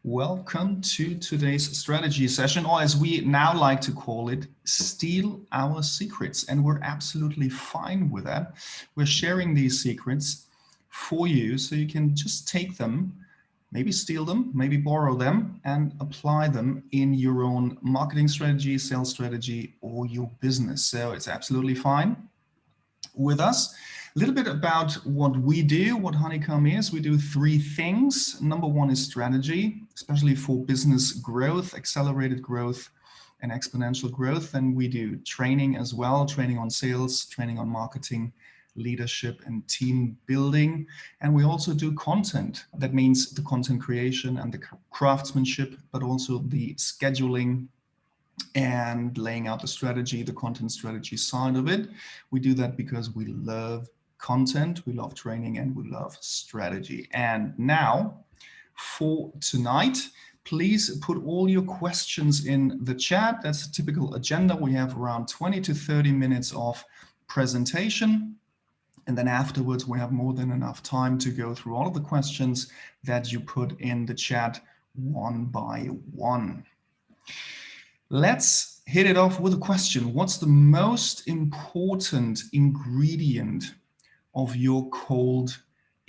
Welcome to today's strategy session, or as we now like to call it, Steal Our Secrets. And we're absolutely fine with that. We're sharing these secrets for you so you can just take them, maybe steal them, maybe borrow them, and apply them in your own marketing strategy, sales strategy, or your business. So it's absolutely fine with us. A little bit about what we do, what Honeycomb is. We do three things. Number one is strategy, especially for business growth, accelerated growth, and exponential growth. And we do training as well, training on sales, training on marketing, leadership, and team building. And we also do content. That means the content creation and the craftsmanship, but also the scheduling and laying out the strategy, the content strategy side of it. We do that because we love content, we love training, and we love strategy. And now for tonight, please put all your questions in the chat. That's a typical agenda. We have around 20 to 30 minutes of presentation. And then afterwards, we have more than enough time to go through all of the questions that you put in the chat one by one. Let's hit it off with a question. What's the most important ingredient of your cold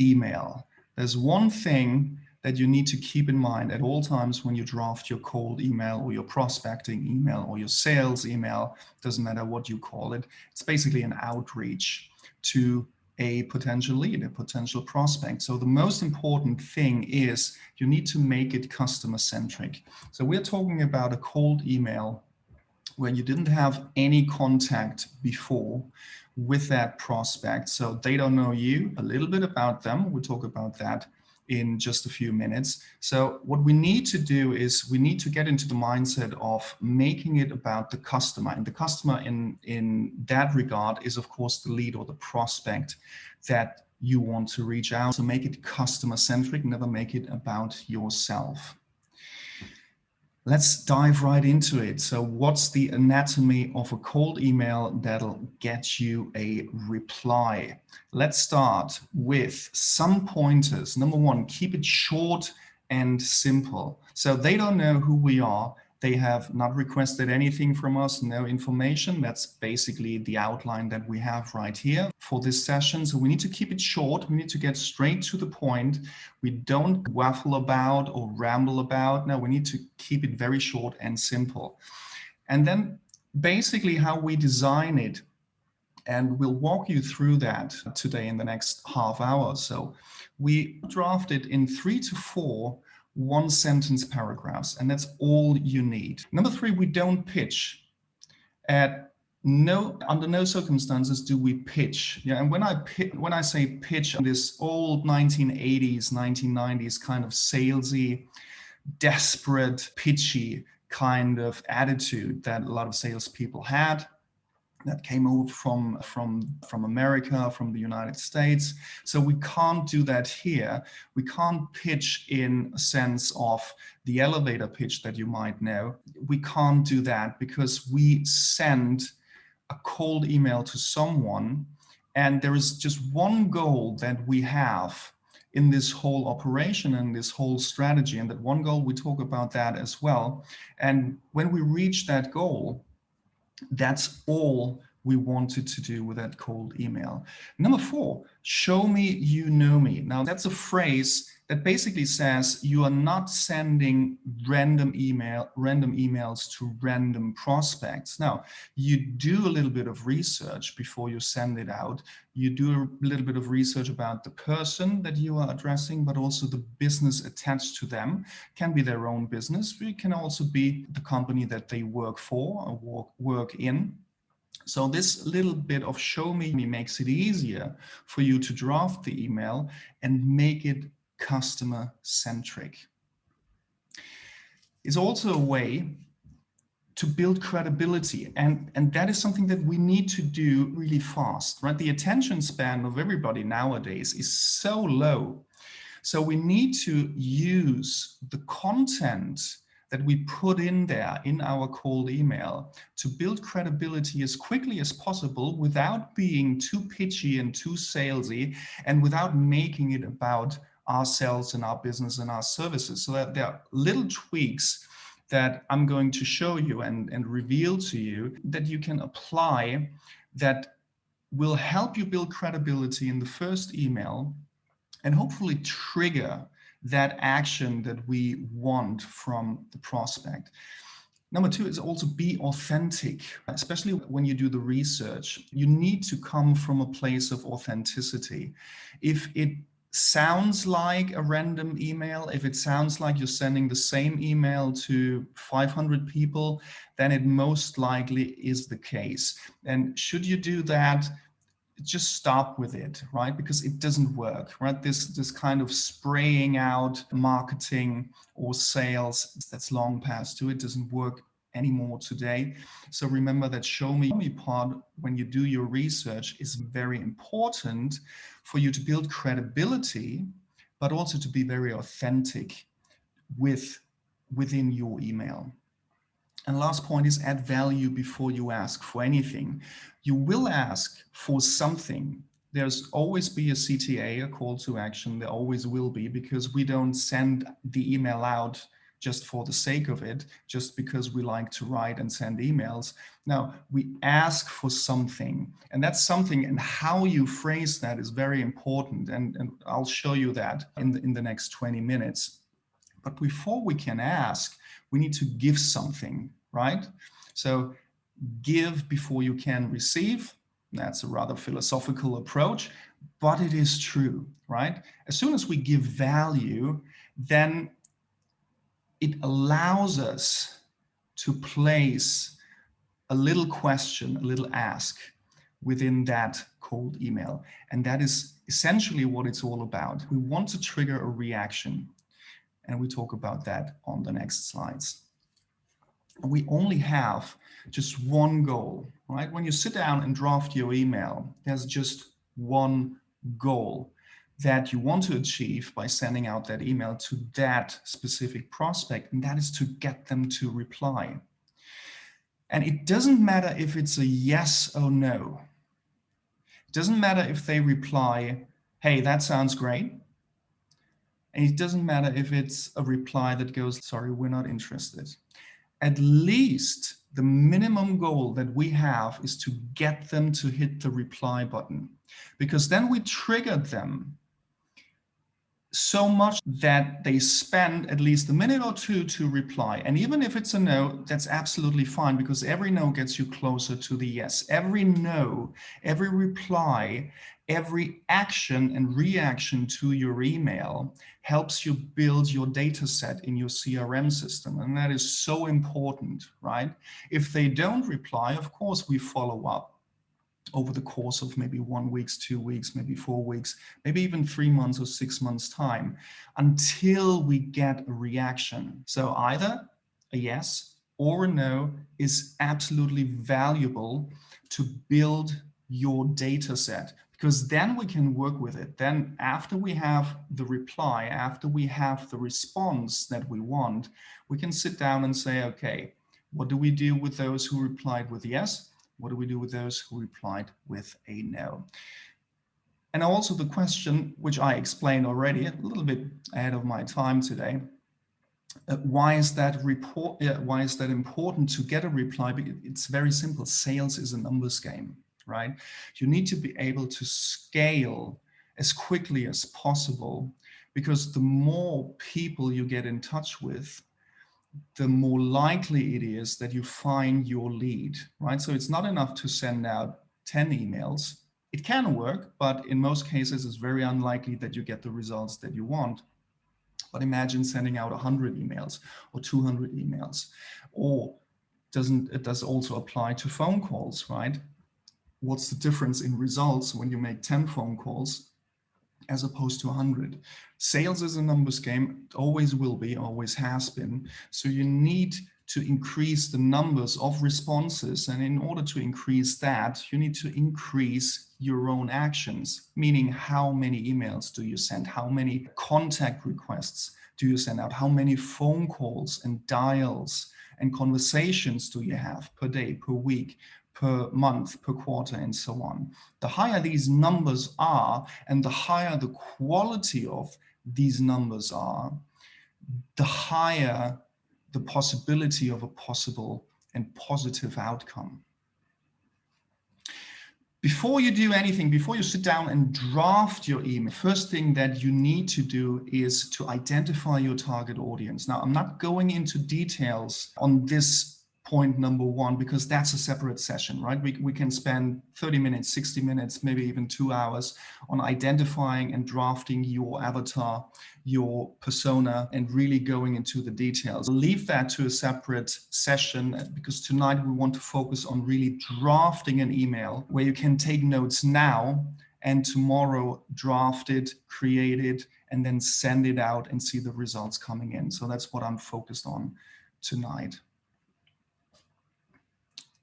email? There's one thing that you need to keep in mind at all times when you draft your cold email or your prospecting email or your sales email, doesn't matter what you call it. It's basically an outreach to a potential lead, a potential prospect. So the most important thing is you need to make it customer centric. So we're talking about a cold email where you didn't have any contact before with that prospect. So they don't know you, a little bit about them. We'll talk about that in just a few minutes. So what we need to do is we need to get into the mindset of making it about the customer. And the customer in that regard is, of course, the lead or the prospect that you want to reach out. So make it customer centric, never make it about yourself. Let's dive right into it. So what's the anatomy of a cold email that'll get you a reply? Let's start with some pointers. Number one, keep it short and simple. So they don't know who we are. They have not requested anything from us, no information. That's basically the outline that we have right here for this session. So we need to keep it short. We need to get straight to the point. We don't waffle about or ramble about. No, we need to keep it very short and simple. And then basically how we design it, and we'll walk you through that today in the next half hour. So we drafted in 3 to 4 one-sentence paragraphs, and that's all you need. Number 3, we don't pitch. Under no circumstances do we pitch. Yeah, and when I say pitch, this old 1980s, 1990s kind of salesy, desperate, pitchy kind of attitude that a lot of salespeople had, that came over from America, from the United States. So we can't do that here. We can't pitch in a sense of the elevator pitch that you might know. We can't do that because we send a cold email to someone, and there is just one goal that we have in this whole operation and this whole strategy. And that one goal, we talk about that as well. And when we reach that goal, that's all we wanted to do with that cold email. Number 4, show me you know me. Now that's a phrase that basically says you are not sending random emails to random prospects. Now, you do a little bit of research before you send it out. You do a little bit of research about the person that you are addressing, but also the business attached to them. It can be their own business. It can also be the company that they work for or work in. So this little bit of show me makes it easier for you to draft the email and make it customer centric. It's also a way to build credibility, and that is something that we need to do really fast, right? The attention span of everybody nowadays is so low. So we need to use the content that we put in there in our cold email to build credibility as quickly as possible without being too pitchy and too salesy, and without making it about ourselves and our business and our services. So that there are little tweaks that I'm going to show you and reveal to you that you can apply that will help you build credibility in the first email and hopefully trigger that action that we want from the prospect. Number two is also be authentic, especially when you do the research. You need to come from a place of authenticity. If it sounds like a random email, if it sounds like you're sending the same email to 500 people, then it most likely is the case. And should you do that, just stop with it, right? Because it doesn't work, right? This kind of spraying out marketing or sales, that's long past due. It doesn't work anymore today. So remember that show me part when you do your research is very important for you to build credibility, but also to be very authentic within your email. And last point is add value before you ask for anything. You will ask for something. There's always be a CTA, a call to action. There always will be, because we don't send the email out just for the sake of it, just because we like to write and send emails. Now, we ask for something, and that's something, and how you phrase that is very important. And I'll show you that in the next 20 minutes. But before we can ask, we need to give something, right? So give before you can receive. That's a rather philosophical approach, but it is true, right? As soon as we give value, then it allows us to place a little question, a little ask within that cold email. And that is essentially what it's all about. We want to trigger a reaction. And we talk about that on the next slides. We only have just one goal, right? When you sit down and draft your email, there's just one goal that you want to achieve by sending out that email to that specific prospect, and that is to get them to reply. And it doesn't matter if it's a yes or no. It doesn't matter if they reply, hey, that sounds great. And it doesn't matter if it's a reply that goes, sorry, we're not interested. At least the minimum goal that we have is to get them to hit the reply button, because then we triggered them so much that they spend at least a minute or two to reply. And even if it's a no, that's absolutely fine, because every no gets you closer to the yes. Every no, every reply, every action and reaction to your email helps you build your data set in your CRM system. And that is so important, right? If they don't reply, of course, we follow up over the course of maybe 1 week, 2 weeks, maybe 4 weeks, maybe even 3 months or 6 months time, until we get a reaction. So either a yes or a no is absolutely valuable to build your data set, because then we can work with it. Then after we have the reply, after we have the response that we want, we can sit down and say, okay, what do we do with those who replied with yes? What do we do with those who replied with a no? And also the question, which I explained already a little bit ahead of my time today, why is that important to get a reply? It's very simple. Sales is a numbers game, right? You need to be able to scale as quickly as possible, because the more people you get in touch with, the more likely it is that you find your lead, right? So it's not enough to send out 10 emails. It can work, but in most cases, it's very unlikely that you get the results that you want. But imagine sending out 100 emails or 200 emails. Or it does also apply to phone calls, right? What's the difference in results when you make 10 phone calls as opposed to 100? Sales is a numbers game, it always will be, always has been. So you need to increase the numbers of responses. And in order to increase that, you need to increase your own actions, meaning how many emails do you send? How many contact requests do you send out? How many phone calls and dials and conversations do you have per day, per week, per month, per quarter, and so on? The higher these numbers are, and the higher the quality of these numbers are, the higher the possibility of a possible and positive outcome. Before you do anything, before you sit down and draft your email, first thing that you need to do is to identify your target audience. Now, I'm not going into details on this point number one, because that's a separate session, right? We can spend 30 minutes, 60 minutes, maybe even 2 hours on identifying and drafting your avatar, your persona, and really going into the details. Leave that to a separate session, because tonight we want to focus on really drafting an email where you can take notes now and tomorrow draft it, create it, and then send it out and see the results coming in. So that's what I'm focused on tonight.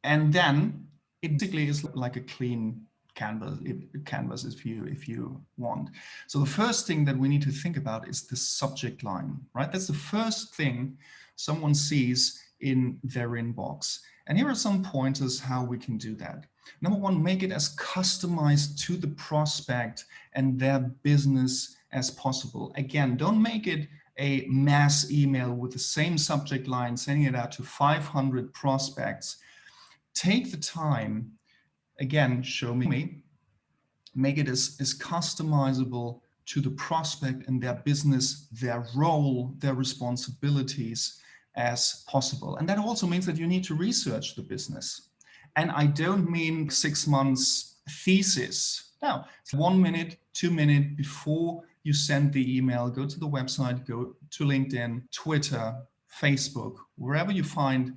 And then it basically is like a clean canvas if you want. So the first thing that we need to think about is the subject line, right? That's the first thing someone sees in their inbox. And here are some pointers how we can do that. Number one, make it as customized to the prospect and their business as possible. Again, don't make it a mass email with the same subject line, sending it out to 500 prospects. Take the time, again, show me, make it as customizable to the prospect and their business, their role, their responsibilities as possible. And that also means that you need to research the business. And I don't mean 6 months thesis. No, it's 1 minute, 2 minutes before you send the email, go to the website, go to LinkedIn, Twitter, Facebook, wherever you find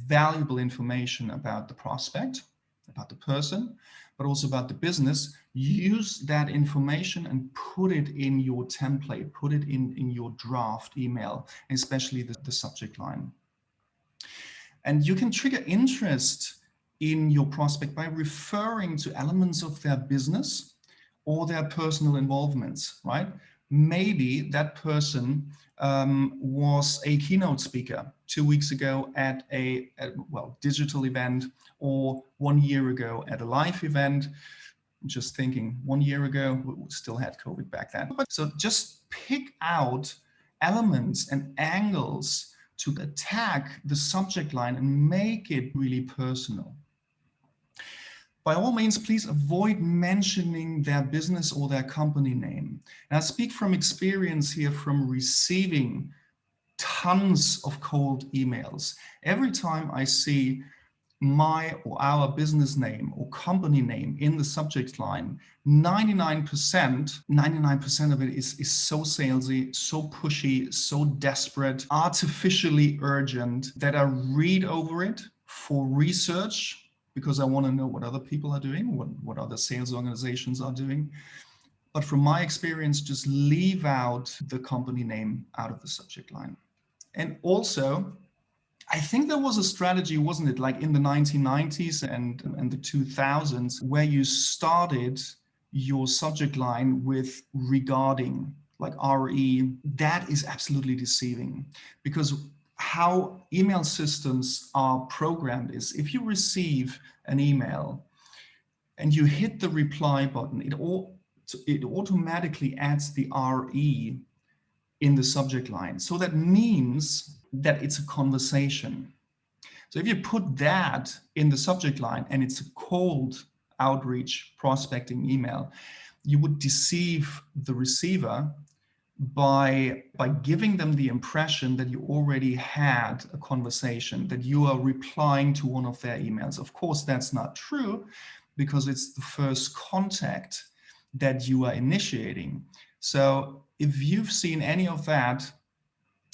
valuable information about the prospect, about the person, but also about the business. Use that information and put it in your template, put it in your draft email, especially the subject line. And you can trigger interest in your prospect by referring to elements of their business or their personal involvements, right? Maybe that person was a keynote speaker 2 weeks ago at a digital event, or 1 year ago at a live event. I'm just thinking 1 year ago, we still had COVID back then. So just pick out elements and angles to attack the subject line and make it really personal. By all means, please avoid mentioning their business or their company name. And I speak from experience here from receiving tons of cold emails. Every time I see my or our business name or company name in the subject line, 99% of it is so salesy, so pushy, so desperate, artificially urgent, that I read over it for research, because I want to know what other people are doing, what other sales organizations are doing. But from my experience, just leave out the company name out of the subject line. And also, I think there was a strategy, wasn't it, like in the 1990s and the 2000s, where you started your subject line with regarding, like RE. That is absolutely deceiving, because how email systems are programmed is, if you receive an email and you hit the reply button, it automatically adds the RE in the subject line. So that means that it's a conversation. So if you put that in the subject line and it's a cold outreach prospecting email, you would deceive the receiver by giving them the impression that you already had a conversation, that you are replying to one of their emails. Of course, that's not true, because it's the first contact that you are initiating. So if you've seen any of that,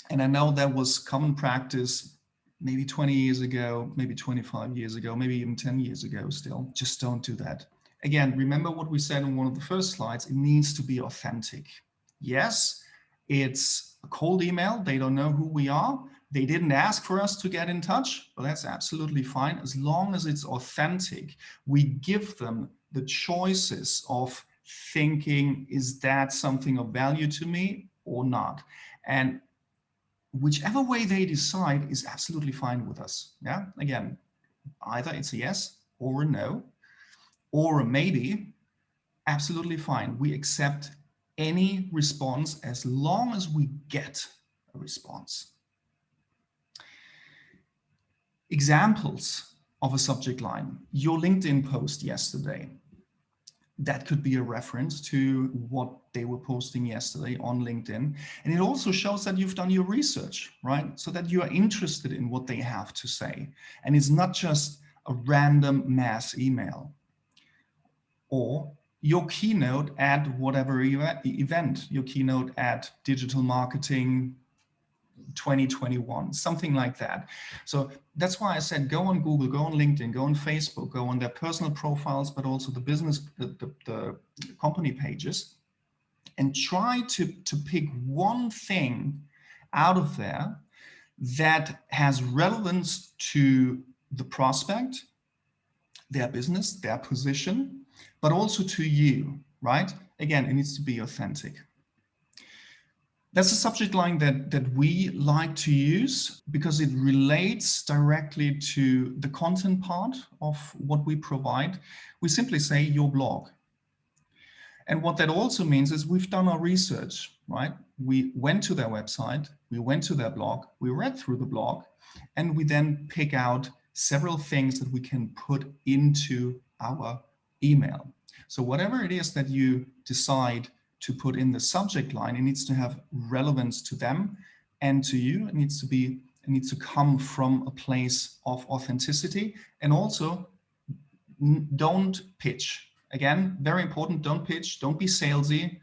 and I know that was common practice maybe 20 years ago, maybe 25 years ago, maybe even 10 years ago still, just don't do that. Again, remember what we said in one of the first slides, it needs to be authentic. Yes, it's a cold email. They don't know who we are. They didn't ask for us to get in touch, but that's absolutely fine. As long as it's authentic, we give them the choices of thinking, is that something of value to me or not? And whichever way they decide is absolutely fine with us. Yeah, again, either it's a yes or a no or a maybe. Absolutely fine. We accept any response as long as we get a response. Examples of a subject line: your LinkedIn post yesterday. That could be a reference to what they were posting yesterday on LinkedIn. And it also shows that you've done your research, right? So that you are interested in what they have to say. And it's not just a random mass email. Or your keynote at whatever event, your keynote at Digital Marketing 2021, something like that. So that's why I said, go on Google, go on LinkedIn, go on Facebook, go on their personal profiles, but also the business, the company pages, and try to pick one thing out of there that has relevance to the prospect, their business, their position, but also to you, right? Again, it needs to be authentic. That's a subject line that we like to use because it relates directly to the content part of what we provide. We simply say your blog. And what that also means is we've done our research, right? We went to their website, we went to their blog, we read through the blog, and we then pick out several things that we can put into our email. So whatever it is that you decide to put in the subject line, it needs to have relevance to them and to you. It needs to come from a place of authenticity. And also, don't pitch. Again, very important, don't pitch, don't be salesy.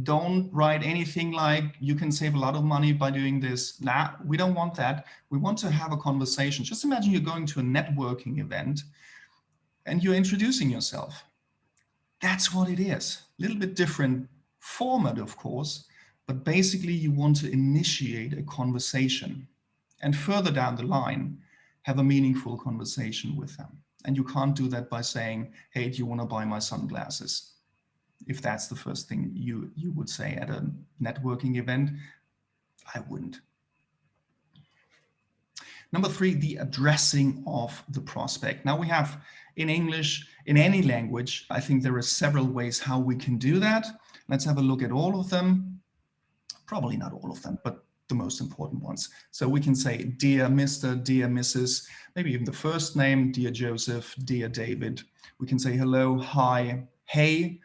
Don't write anything like you can save a lot of money by doing this. Nah, we don't want that. We want to have a conversation. Just imagine you're going to a networking event and you're introducing yourself. That's what it is. A little bit different format, of course, but basically you want to initiate a conversation and further down the line, have a meaningful conversation with them. And you can't do that by saying, hey, do you want to buy my sunglasses? If that's the first thing you would say at a networking event, I wouldn't. Number 3, the addressing of the prospect. Now we have in English, in any language, I think there are several ways how we can do that. Let's have a look at all of them. Probably not all of them, but the most important ones. So we can say, dear Mr., dear Mrs., maybe even the first name, dear Joseph, dear David. We can say hello, hi, hey.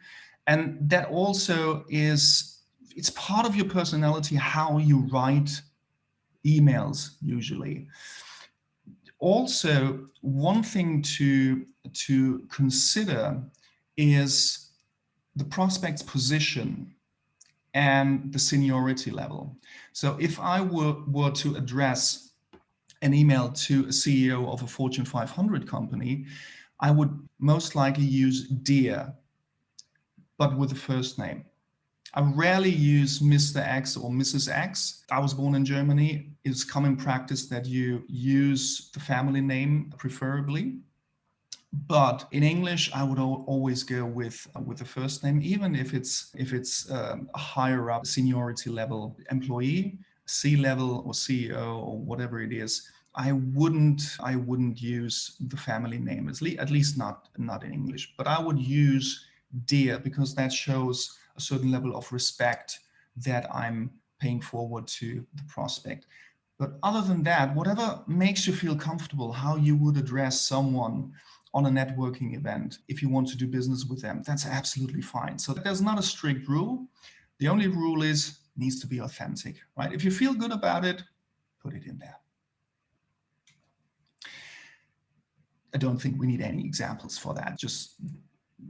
And that also is, it's part of your personality, how you write emails usually. Also, one thing to consider is the prospect's position and the seniority level. So if I were to address an email to a CEO of a Fortune 500 company, I would most likely use dear, but with the first name. I rarely use Mr. X or Mrs. X. I was born in Germany. It's common practice that you use the family name preferably. But in English, I would always go with the first name, even if it's a higher up seniority level employee, C-level or CEO or whatever it is. I wouldn't use the family name, at least not in English. But I would use dear because that shows a certain level of respect that I'm paying forward to the prospect. But other than that, whatever makes you feel comfortable, how you would address someone on a networking event, if you want to do business with them, that's absolutely fine. So there's not a strict rule. The only rule is it needs to be authentic, right? If you feel good about it, put it in there. I don't think we need any examples for that. Just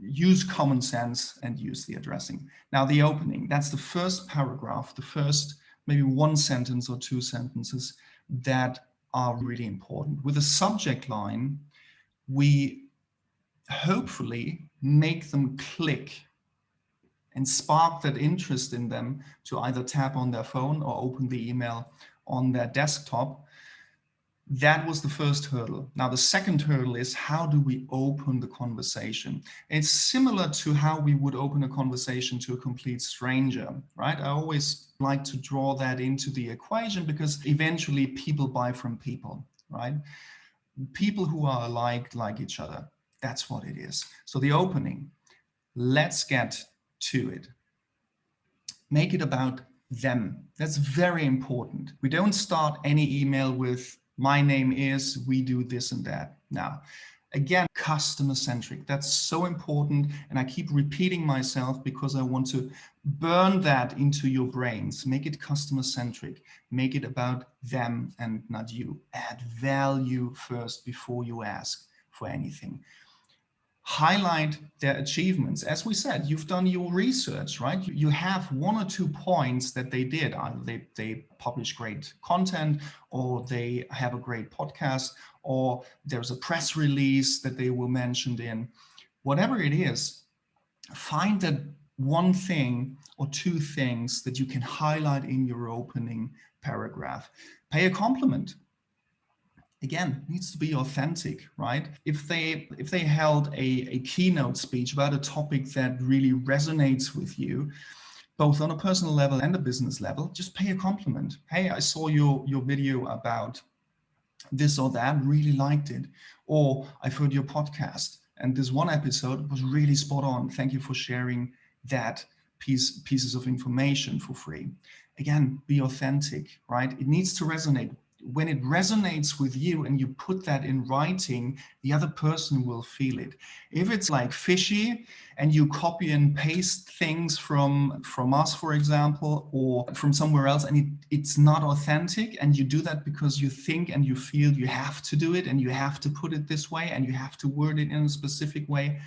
use common sense and use the addressing. Now the opening, that's the first paragraph, the first maybe one sentence or two sentences that are really important. With a subject line, we hopefully make them click and spark that interest in them to either tap on their phone or open the email on their desktop. That was the first hurdle. Now, the second hurdle is how do we open the conversation? It's similar to how we would open a conversation to a complete stranger, right? I always like to draw that into the equation because eventually people buy from people, right? People who are alike like each other. That's what it is. So the opening, let's get to it. Make it about them. That's very important. We don't start any email with my name is, we do this and that. Now, again, customer centric. That's so important. And I keep repeating myself because I want to burn that into your brains. Make it customer centric. Make it about them and not you. Add value first before you ask for anything. Highlight their achievements. As we said, you've done your research, right? You have 1 or 2 points that they did. Either they publish great content, or they have a great podcast, or there's a press release that they were mentioned in. Whatever it is, find that 1 thing or 2 things that you can highlight in your opening paragraph. Pay a compliment. Again, needs to be authentic, right? If they held a keynote speech about a topic that really resonates with you, both on a personal level and a business level, just pay a compliment. Hey, I saw your video about this or that, really liked it. Or I've heard your podcast and this one episode was really spot on. Thank you for sharing that pieces of information for free. Again, be authentic, right? It needs to resonate. When it resonates with you and you put that in writing, the other person will feel it. If it's like fishy and you copy and paste things from us, for example, or from somewhere else, and it's not authentic, and you do that because you think and you feel you have to do it and you have to put it this way and you have to word it in a specific way,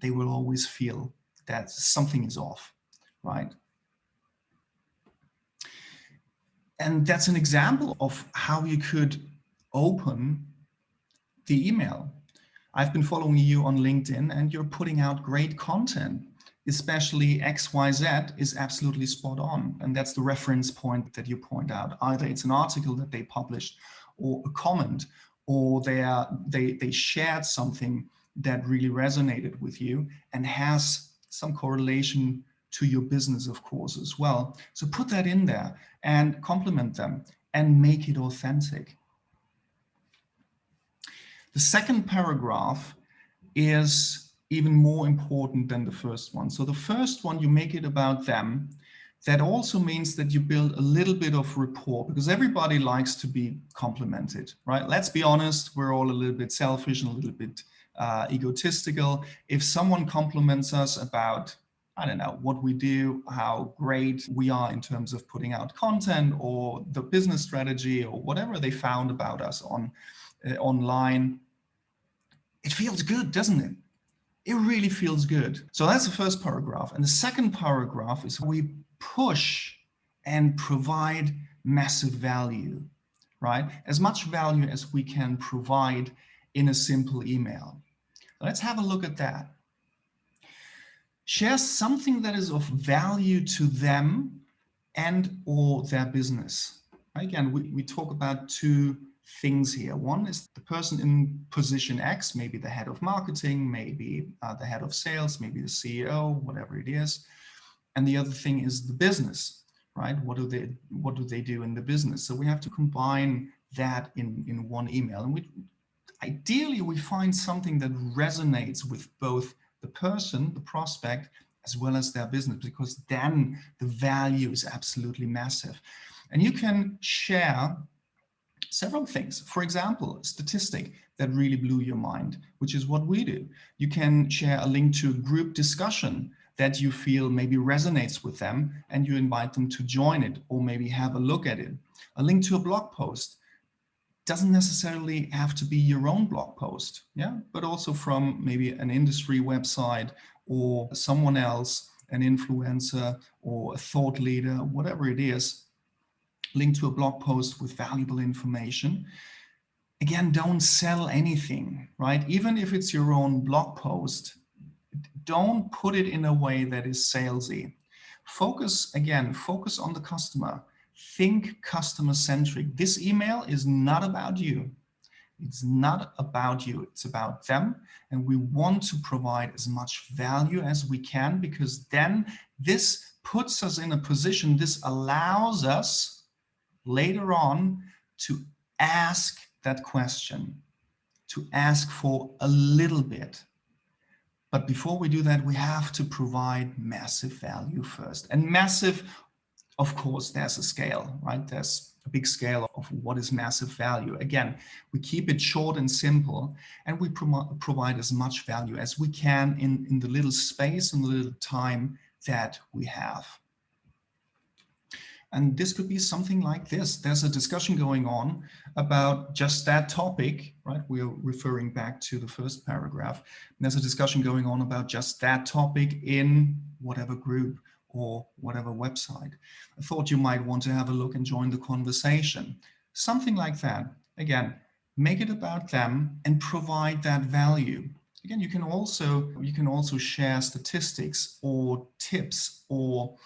they will always feel that something is off, right? And that's an example of how you could open the email. I've been following you on LinkedIn and you're putting out great content, especially XYZ is absolutely spot on. And that's the reference point that you point out. Either it's an article that they published or a comment, or they shared something that really resonated with you and has some correlation to your business, of course, as well. So put that in there and compliment them and make it authentic. The second paragraph is even more important than the first one. So the first one, you make it about them. That also means that you build a little bit of rapport, because everybody likes to be complimented, right? Let's be honest, we're all a little bit selfish and a little bit egotistical. If someone compliments us about, I don't know, what we do, how great we are in terms of putting out content or the business strategy or whatever they found about us online, it feels good, doesn't it? It really feels good. So that's the first paragraph. And the second paragraph is we push and provide massive value, right? As much value as we can provide in a simple email. Let's have a look at that. Share something that is of value to them and or their business. Again, we talk about 2 things here. One is the person in position X, maybe the head of marketing, maybe the head of sales, maybe the CEO, whatever it is. And the other thing is the business, right? What do they do in the business? So we have to combine that in one email. And ideally, we find something that resonates with both the person, the prospect, as well as their business, because then the value is absolutely massive. And you can share several things. For example, a statistic that really blew your mind, which is what we do. You can share a link to a group discussion that you feel maybe resonates with them, and you invite them to join it or maybe have a look at it. A link to a blog post. Doesn't necessarily have to be your own blog post, yeah, but also from maybe an industry website or someone else, an influencer or a thought leader, whatever it is. Link to a blog post with valuable information. Again, don't sell anything, right? Even if it's your own blog post, don't put it in a way that is salesy. Focus on the customer. Think customer centric. This email is not about you. It's not about you. It's about them. And we want to provide as much value as we can, because then this puts us in a position, this allows us later on to ask that question, to ask for a little bit. But before we do that, we have to provide massive value first. And massive, of course, there's a scale, right? There's a big scale of what is massive value. Again, we keep it short and simple, and we provide as much value as we can in the little space and the little time that we have. And this could be something like this. There's a discussion going on about just that topic, right? We're referring back to the first paragraph. There's a discussion going on about just that topic in whatever group or whatever website. I thought you might want to have a look and join the conversation. Something like that. Again, make it about them and provide that value. Again, you can also share statistics or tips or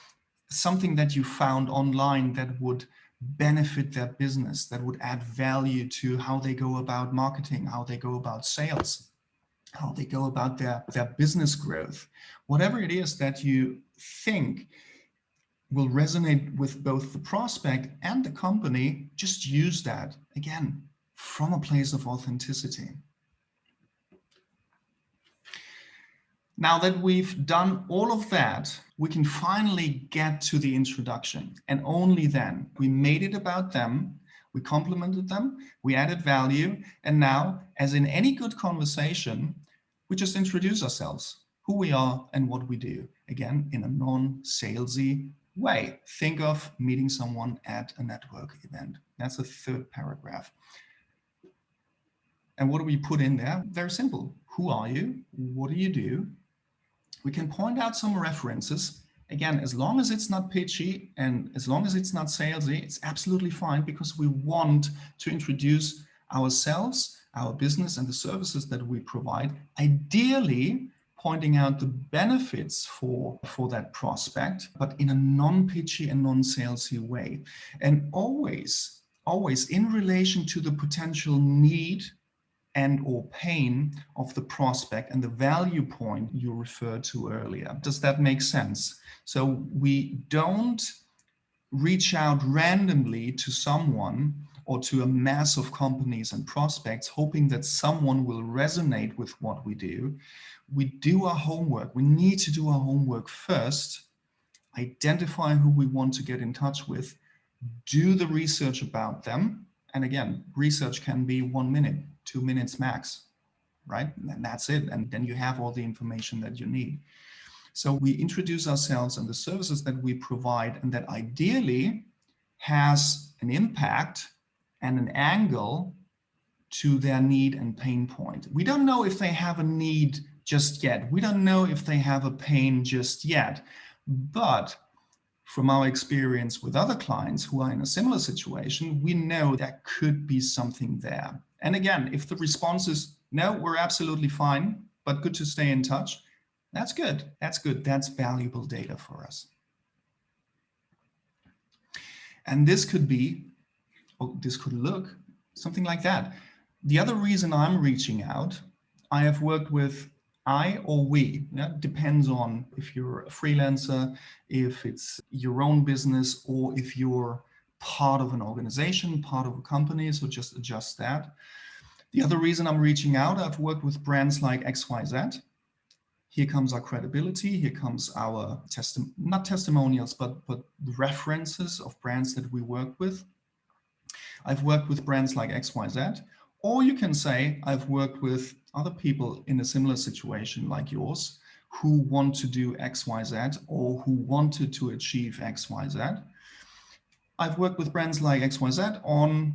something that you found online that would benefit their business, that would add value to how they go about marketing, how they go about sales, how they go about their business growth. Whatever it is that you think will resonate with both the prospect and the company, just use that, again, from a place of authenticity. Now that we've done all of that, we can finally get to the introduction, and only then. We made it about them, we complimented them, we added value, and now, as in any good conversation, we just introduce ourselves, who we are and what we do, again, in a non-salesy way. Think of meeting someone at a network event. That's the third paragraph. And what do we put in there? Very simple. Who are you? What do you do? We can point out some references. Again, as long as it's not pitchy and as long as it's not salesy, it's absolutely fine, because we want to introduce ourselves, our business, and the services that we provide, ideally pointing out the benefits for that prospect, but in a non-pitchy and non-salesy way. And always in relation to the potential need and or pain of the prospect and the value point you referred to earlier. Does that make sense? So we don't reach out randomly to someone or to a mass of companies and prospects hoping that someone will resonate with what we do. We do our homework. We need to do our homework first, identify who we want to get in touch with, do the research about them. And again, research can be 1 minute, 2 minutes max, right? And that's it. And then you have all the information that you need. So we introduce ourselves and the services that we provide, and that ideally has an impact and an angle to their need and pain point. We don't know if they have a need just yet. We don't know if they have a pain just yet. But from our experience with other clients who are in a similar situation, we know there could be something there. And again, if the response is, no, we're absolutely fine, but good to stay in touch, that's good. That's good. That's valuable data for us. And this could be, or this could look something like that. The other reason I'm reaching out, I have worked with we, depends on if you're a freelancer, if it's your own business, or if you're part of an organization, part of a company, so just adjust that. The other reason I'm reaching out, I've worked with brands like XYZ. Here comes our credibility, here comes our not testimonials, but references of brands that we work with. I've worked with brands like XYZ, or you can say I've worked with other people in a similar situation like yours who want to do XYZ or who wanted to achieve XYZ. I've worked with brands like XYZ on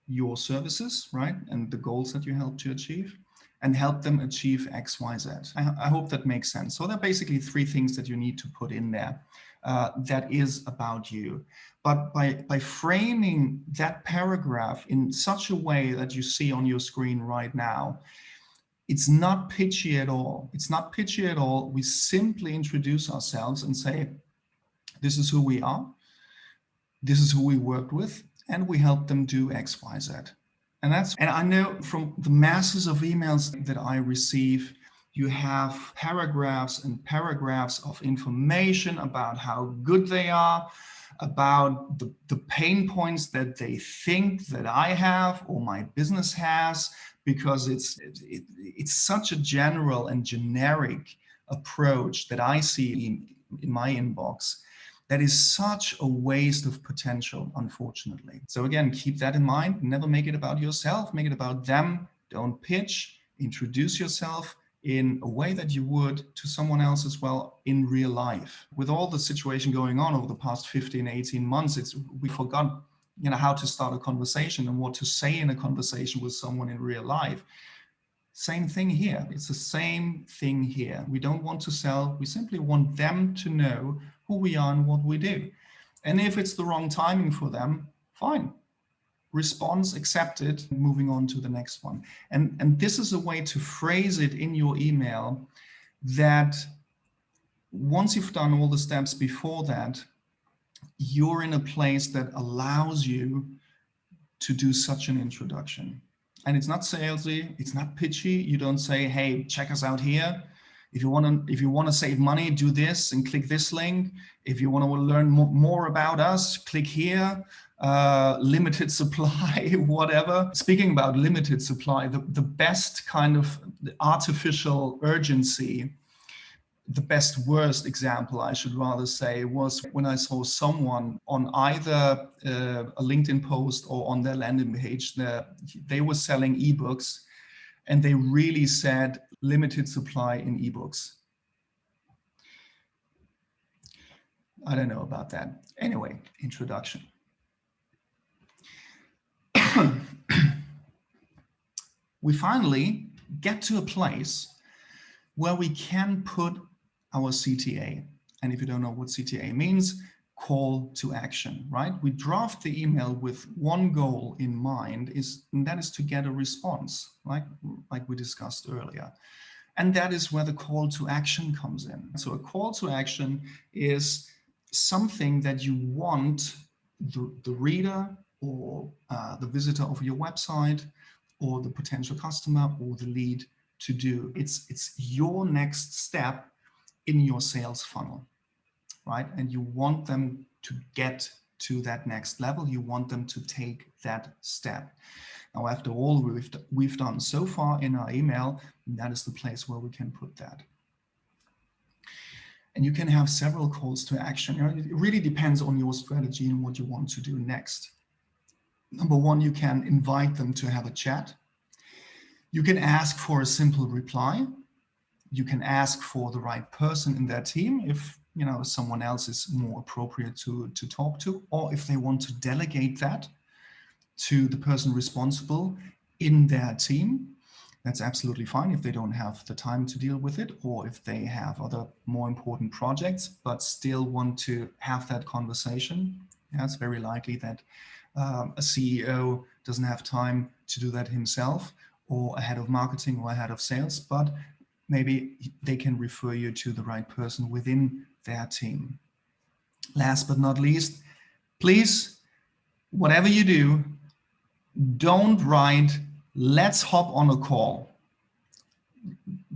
your services, right? And the goals that you help to achieve, and help them achieve XYZ. I hope that makes sense. So there are basically 3 things that you need to put in there that is about you. But by framing that paragraph in such a way that you see on your screen right now, it's not pitchy at all. It's not pitchy at all. We simply introduce ourselves and say, this is who we are, this is who we worked with, and we help them do XYZ. And I know from the masses of emails that I receive, you have paragraphs and paragraphs of information about how good they are, about the pain points that they think that I have or my business has, because it's such a general and generic approach that I see in my inbox. That is such a waste of potential, unfortunately. So again, keep that in mind. Never make it about yourself, make it about them. Don't pitch, introduce yourself in a way that you would to someone else as well in real life. With all the situation going on over the past 15, 18 months, we forgot, how to start a conversation and what to say in a conversation with someone in real life. Same thing here. It's the same thing here. We don't want to sell. We simply want them to know who we are and what we do. And if it's the wrong timing for them, fine. Response accepted, moving on to the next one. And this is a way to phrase it in your email that once you've done all the steps before that, you're in a place that allows you to do such an introduction. And it's not salesy, it's not pitchy. You don't say, hey, check us out here. If you want to save money, do this and click this link. If you want to learn more about us, click here. Limited supply, whatever. Speaking about limited supply, the best kind of artificial urgency, the best worst example, I should rather say, was when I saw someone on either a LinkedIn post or on their landing page, they were selling ebooks, and they really said limited supply in ebooks. I don't know about that. Anyway, introduction. We finally get to a place where we can put our CTA. And if you don't know what CTA means, call to action, right? We draft the email with one goal in mind, and that is to get a response, like we discussed earlier. And that is where the call to action comes in. So a call to action is something that you want the reader or the visitor of your website or the potential customer or the lead to do. It's your next step in your sales funnel, right? And you want them to get to that next level. You want them to take that step. Now, after all we've done so far in our email, that is the place where we can put that. And you can have several calls to action. It really depends on your strategy and what you want to do next. Number one, you can invite them to have a chat. You can ask for a simple reply. You can ask for the right person in their team if someone else is more appropriate to talk to, or if they want to delegate that to the person responsible in their team. That's absolutely fine if they don't have the time to deal with it, or if they have other more important projects, but still want to have that conversation. Yeah, it's very likely that a CEO doesn't have time to do that himself, or a head of marketing or a head of sales, but maybe they can refer you to the right person within their team. Last but not least, please, whatever you do, don't write, let's hop on a call.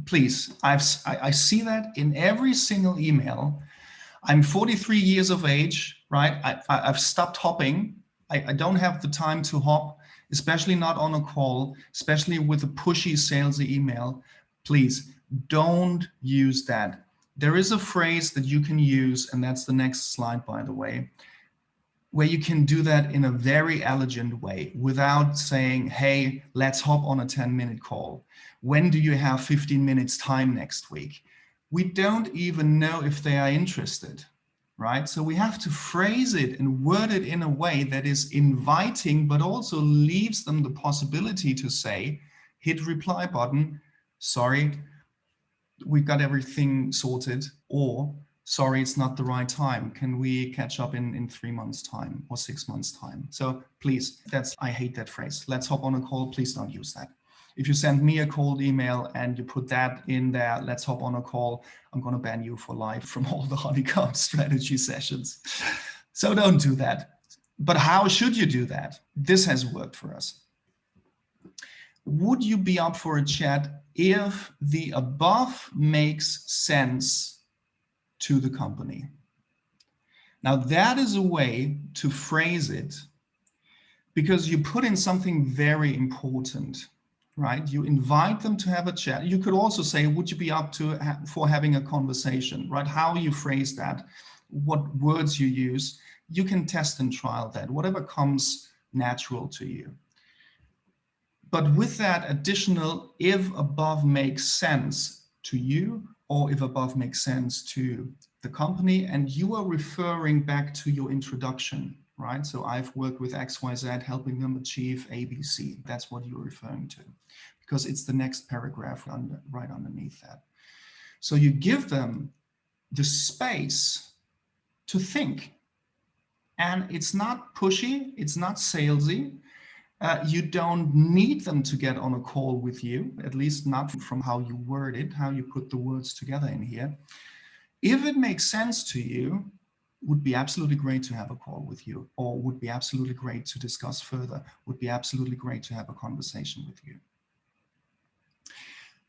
Please, I see that in every single email. I'm 43 years of age, right? I've stopped hopping. I don't have the time to hop, especially not on a call, especially with a pushy salesy email. Please don't use that. There is a phrase that you can use, and that's the next slide, by the way, where you can do that in a very elegant way without saying, hey, let's hop on a 10-minute call. When do you have 15 minutes time next week? We don't even know if they are interested, right? So we have to phrase it and word it in a way that is inviting, but also leaves them the possibility to say, hit reply button, sorry, we've got everything sorted, or sorry, it's not the right time. Can we catch up in 3 months' time or 6 months' time? So please, I hate that phrase. Let's hop on a call. Please don't use that. If you send me a cold email and you put that in there, let's hop on a call, I'm going to ban you for life from all the honeycomb strategy sessions. So don't do that. But how should you do that? This has worked for us. Would you be up for a chat if the above makes sense to the company? Now that is a way to phrase it, because you put in something very important, right? You invite them to have a chat. You could also say, would you be up to for having a conversation, right? How you phrase that, what words you use, you can test and trial that, whatever comes natural to you. But with that additional, if above makes sense to you, or if above makes sense to the company, and you are referring back to your introduction, right? So I've worked with XYZ, helping them achieve ABC. That's what you're referring to, because it's the next paragraph right underneath that. So you give them the space to think. And it's not pushy, it's not salesy. You don't need them to get on a call with you, at least not from how you word it, how you put the words together in here. If it makes sense to you, would be absolutely great to have a call with you, or would be absolutely great to discuss further, would be absolutely great to have a conversation with you.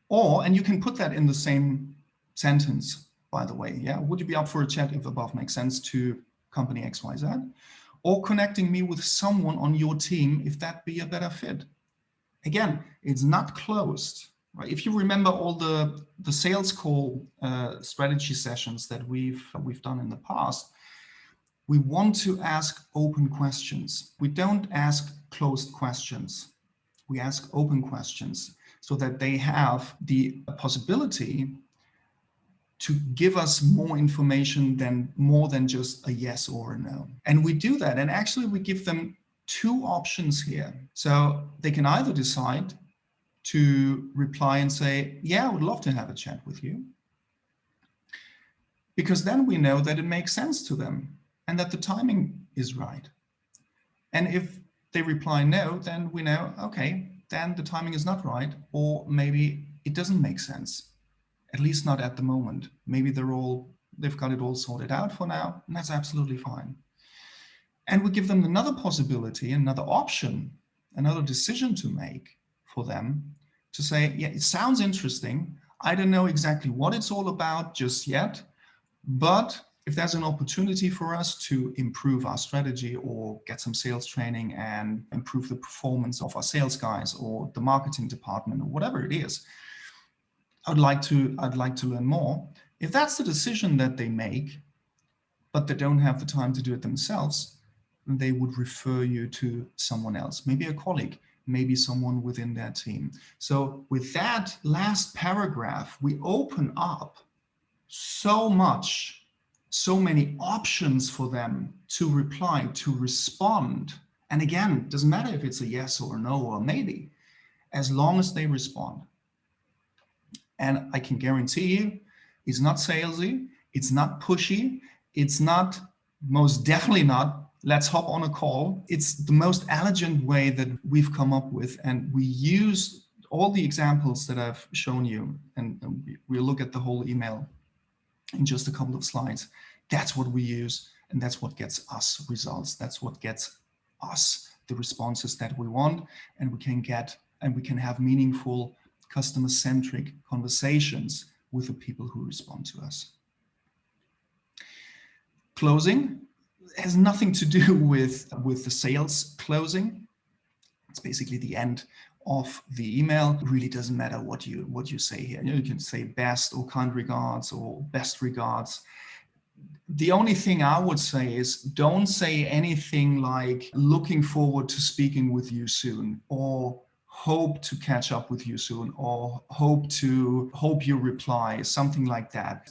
Or, and you can put that in the same sentence, by the way, yeah, would you be up for a chat if above makes sense to company XYZ? Or connecting me with someone on your team if that be a better fit. Again, it's not closed. Right? If you remember all the sales call strategy sessions that we've done in the past, we want to ask open questions. We don't ask closed questions. We ask open questions so that they have the possibility to give us more information than more than just a yes or a no. And we do that. And actually we give them two options here. So they can either decide to reply and say, yeah, I would love to have a chat with you. Because then we know that it makes sense to them and that the timing is right. And if they reply no, then we know, okay, then the timing is not right, or maybe it doesn't make sense. At least not at the moment. Maybe they've got it all sorted out for now, and that's absolutely fine. And we give them another possibility, another option, another decision to make for them to say, yeah, it sounds interesting. I don't know exactly what it's all about just yet, but if there's an opportunity for us to improve our strategy or get some sales training and improve the performance of our sales guys or the marketing department or whatever it is, I'd like to learn more. If that's the decision that they make, but they don't have the time to do it themselves, they would refer you to someone else, maybe a colleague, maybe someone within their team. So with that last paragraph, we open up so many options for them to reply, to respond. And again, it doesn't matter if it's a yes or a no or maybe, as long as they respond. And I can guarantee you, it's not salesy, it's not pushy, it's not, most definitely not, let's hop on a call. It's the most elegant way that we've come up with, and we use all the examples that I've shown you, and we'll look at the whole email in just a couple of slides. That's what we use, and that's what gets us results. That's what gets us the responses that we want, and we can have meaningful customer-centric conversations with the people who respond to us. Closing has nothing to do with the sales closing. It's basically the end of the email. It really doesn't matter what you say here. You can say best or kind regards or best regards. The only thing I would say is don't say anything like looking forward to speaking with you soon, or hope to catch up with you soon, or hope you reply, something like that.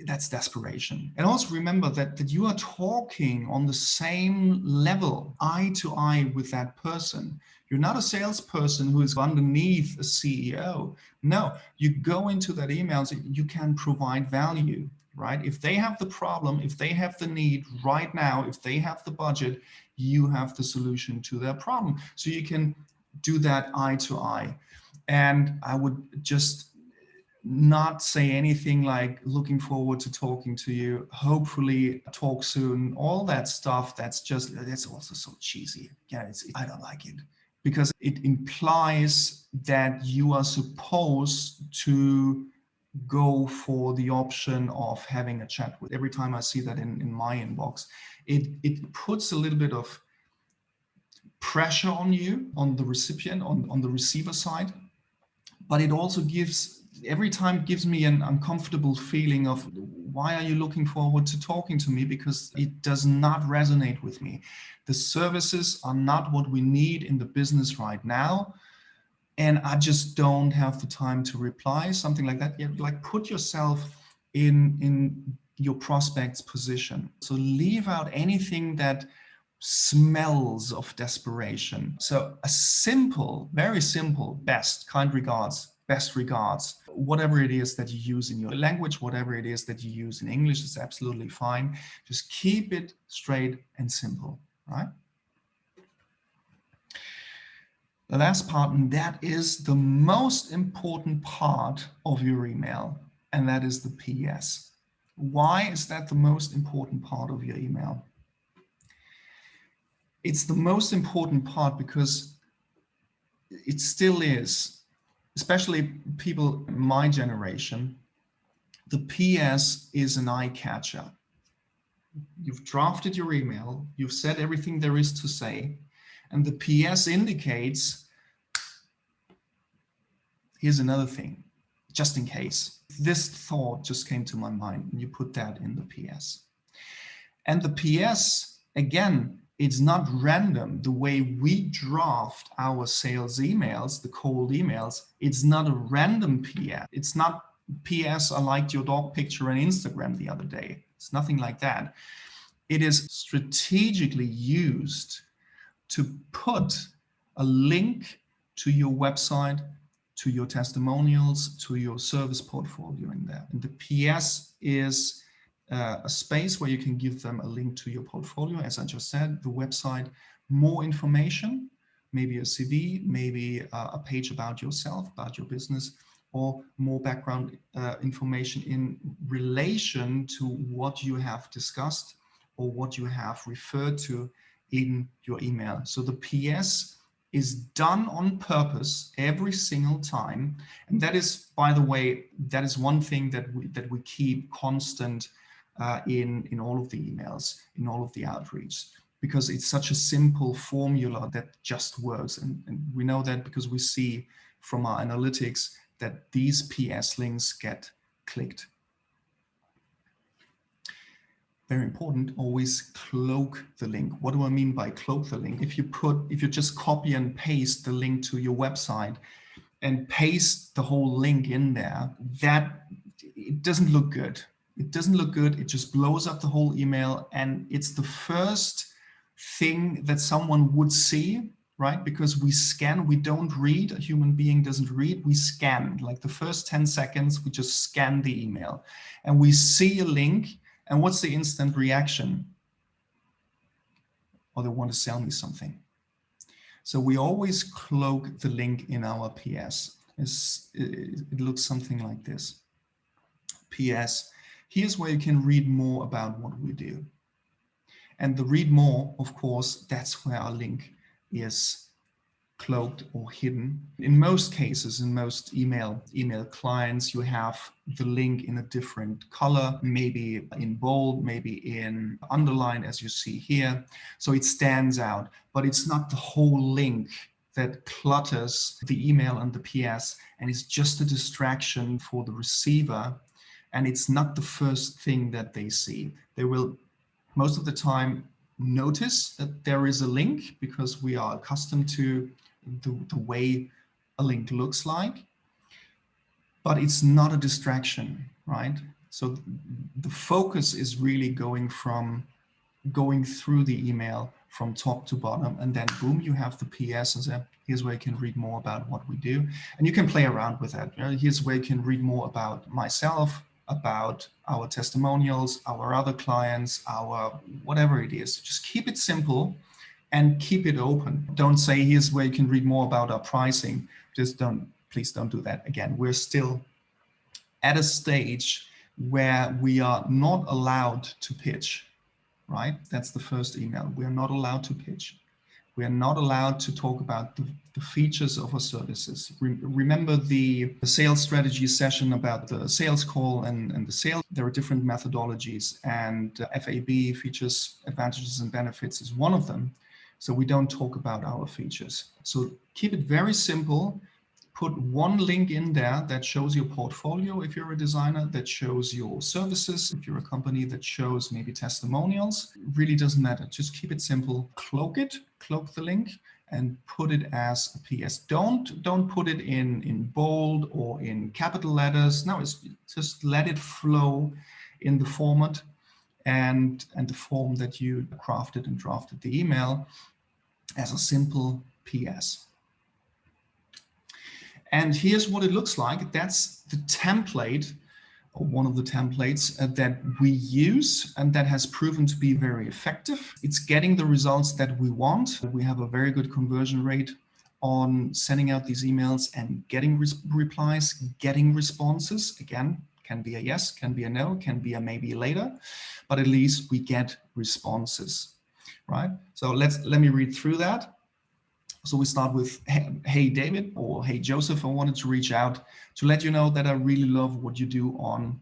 That's desperation. And also remember that you are talking on the same level, eye to eye with that person. You're not a salesperson who is underneath a CEO. No, you go into that email so you can provide value, right? If they have the problem, if they have the need right now, if they have the budget, you have the solution to their problem. So you can do that eye to eye. And I would just not say anything like looking forward to talking to you, hopefully talk soon, all that stuff. That's also so cheesy. Yeah, I don't like it, because it implies that you are supposed to go for the option of having a chat with. Every time I see that in my inbox, it puts a little bit of pressure on you, on the recipient, on the receiver side, but it also every time gives me an uncomfortable feeling of, why are you looking forward to talking to me? Because it does not resonate with me. The services are not what we need in the business right now. And I just don't have the time to reply, something like that. You have to like put yourself in your prospect's position. So leave out anything that smells of desperation. So a simple, very simple, best, kind regards, best regards, whatever it is that you use in your language, whatever it is that you use in English is absolutely fine. Just keep it straight and simple, right? The last part, and that is the most important part of your email, and that is the PS. Why is that the most important part of your email? It's the most important part because it still is, especially people in my generation, the PS is an eye catcher. You've drafted your email, you've said everything there is to say, and the PS indicates, here's another thing, just in case. This thought just came to my mind, and you put that in the PS. And the PS, again, it's not random. The way we draft our sales emails, the cold emails, it's not a random PS. It's not PS, I liked your dog picture on Instagram the other day. It's nothing like that. It is strategically used to put a link to your website, to your testimonials, to your service portfolio in there. And the PS is a space where you can give them a link to your portfolio, as I just said, the website, more information, maybe a CV, maybe a page about yourself, about your business, or more background information in relation to what you have discussed or what you have referred to in your email. So the PS is done on purpose every single time. And that is, by the way, that is one thing that we keep constant in all of the emails, in all of the outreach, because it's such a simple formula that just works. And we know that because we see from our analytics that these PS links get clicked. Very important, always cloak the link. What do I mean by cloak the link? If you just copy and paste the link to your website and paste the whole link in there, it doesn't look good. It doesn't look good. It just blows up the whole email, and it's the first thing that someone would see, right? Because we scan, we don't read. A human being doesn't read. We scan. Like the first 10 seconds, we just scan the email, and we see a link. And what's the instant reaction? Oh, they want to sell me something. So we always cloak the link in our PS. It looks something like this. PS, here's where you can read more about what we do. And the read more, of course, that's where our link is cloaked or hidden. In most cases, in most email clients, you have the link in a different color, maybe in bold, maybe in underline, as you see here. So it stands out, but it's not the whole link that clutters the email and the PS, and it's just a distraction for the receiver. And it's not the first thing that they see. They will most of the time notice that there is a link because we are accustomed to the way a link looks like, but it's not a distraction, right? So the focus is really going through the email from top to bottom, and then boom, you have the PS and say, here's where you can read more about what we do. And you can play around with that. Here's where you can read more about myself, about our testimonials, our other clients, our whatever it is. Just keep it simple and keep it open. Don't say, here's where you can read more about our pricing. Please don't do that. Again, we're still at a stage where we are not allowed to pitch, right? That's the first email. We're not allowed to pitch. We are not allowed to talk about the features of our services. Remember the sales strategy session about the sales call and the sales. There are different methodologies, and FAB, features, advantages, and benefits, is one of them. So we don't talk about our features. So keep it very simple. Put one link in there that shows your portfolio if you're a designer, that shows your services if you're a company, that shows maybe testimonials. It really doesn't matter. Just keep it simple. Cloak the link, and put it as a PS. Don't put it in bold or in capital letters. No, it's just let it flow in the format and the form that you crafted and drafted the email as a simple PS. And here's what it looks like. That's the template, or one of the templates that we use, and that has proven to be very effective. It's getting the results that we want. We have a very good conversion rate on sending out these emails and getting replies, getting responses. Again, can be a yes, can be a no, can be a maybe later, but at least we get responses, right? So let me read through that. So we start with, hey David, or hey Joseph, I wanted to reach out to let you know that I really love what you do on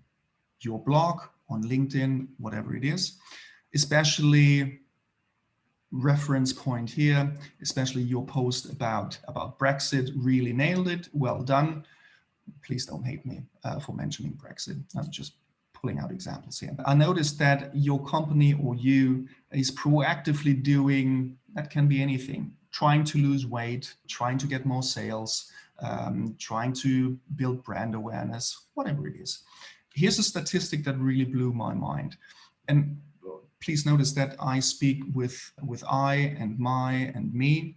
your blog, on LinkedIn, whatever it is, especially reference point here, especially your post about Brexit, really nailed it. Well done. Please don't hate me for mentioning Brexit. I'm just pulling out examples here. I noticed that your company or you is proactively doing, that can be anything, trying to lose weight, trying to get more sales, trying to build brand awareness, whatever it is. Here's a statistic that really blew my mind. And please notice that I speak with I and my and me,